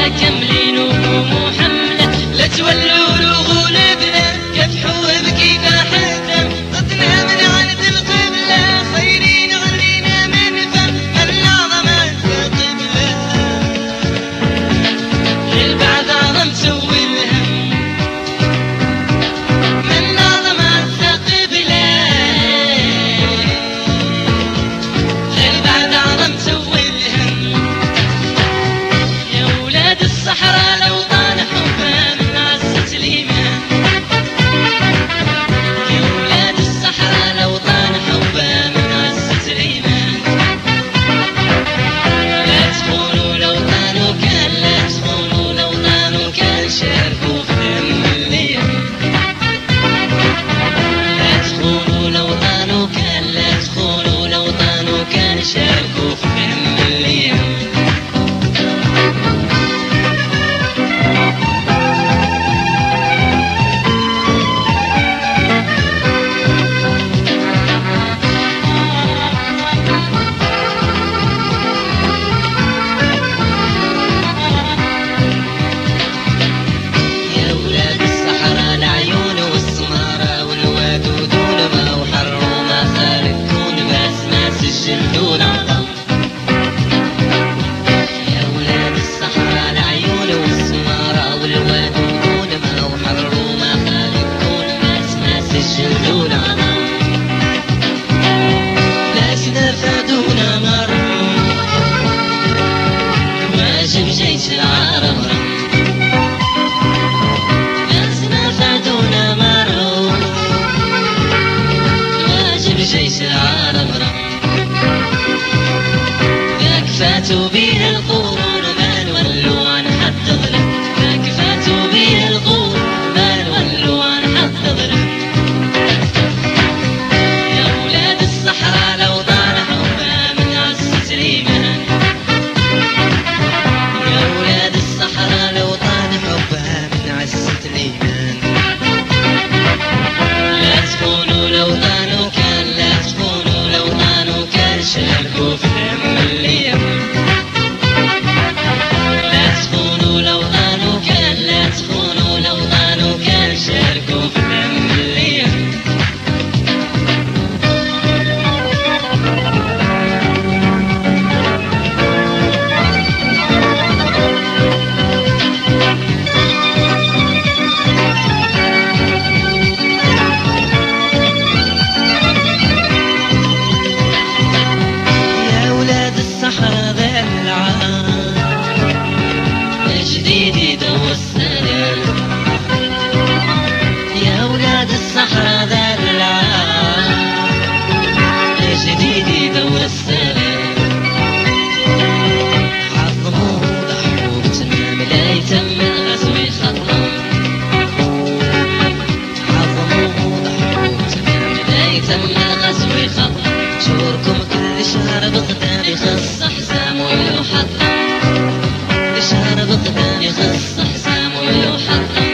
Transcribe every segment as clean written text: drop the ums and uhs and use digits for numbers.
كاملين وهموم حملة، لا تولوا رغولبنا كافحوا بكفاحتنا، ضدنا من عند القبلة خيرين علينا منفى، من العظمة قبلة للبعض عظم سوي الهم، من العظمة قبلة للبعض عظم سوي الهم. يا ولاد الصحراء لو طال حبها من عزة الإيمان، يا ولاد الصحراء لو طال حبها من عزة الإيمان، لا تخونوا لو طالوا كان، لا تخونوا لو طالوا كان، شاركوا في دم الليل، لا تخونوا لو طالوا كان، لا تخونوا لو طالوا كان، شاركوا في دم الليل. يا ولاد الصحراء العيون والسمارة والوادود والماء وحروا ما خالفكون بس ما سجلتون عظم. يا ولاد الصحراء العيون والسمارة والوادود والماء وحروا ما خالفكون بس ما سجلتون عظم. ناس نفادونا مرة واجب جيش العرب رم، ناس نفادونا مرة واجب جيش العرب رم، ذاك فاتوا بيه القرون ما نولوا عن حد ظلم، ذاك فاتوا بيه القرون ما نولوا عن حد ظلم. يا ولاد الصحراء لو طال حبها من عزة الإيمان، يا ولاد الصحراء لو طال حبها من عزة الإيمان، لا تخونوا لو طالوا كان، لا تخونوا لو طالوا كان، شاركوا في دم الليل، لا تخونوا لو طالوا كان، لا تخونوا لو طالوا كان، شاركوا في دم الليل. يا ولاد الصحراء ذا العار جديد دو السلام، يا ولاد الصحراء ذا العار جديد دو السلام، عظموا وضحوا بتمام لا يتم الغزو خطرا، عظموا وضحوا بتمام لا يتم الغزو خطرا، شوركم كل شهر بقدام يخص حزام ويحطم، كل شهر بقدام يخص حزام ويحطم.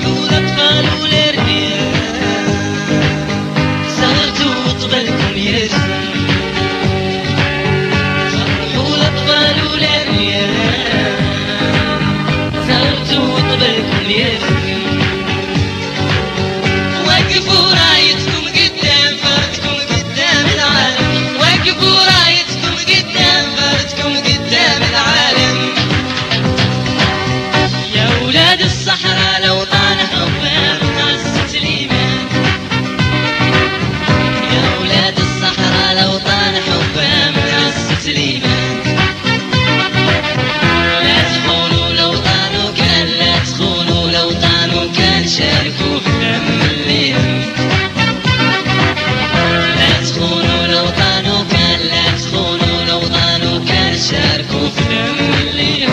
يقول أطفال والرجال سهرتوا وطبلكم يرسم، فرحوا الأطفال والرجال سهرتوا وطبلكم يرسم، وقفوا رايتكم قدام فردكم قدام العالم، وقفوا رايتكم قدام فردكم قدام العالم. يا ولاد الصحراء لو طال حبها من عزة الإيمان، يا ولاد الصحراء لو طال حبها من عزة الإيمان، لا تخونوا لو طالوا كان، لا تخونوا لو طالوا كان، شاركوا في دم الليل، لا تخونوا لو طالوا كان، لا تخونوا لو طالوا كان، شاركوا في دم الليل.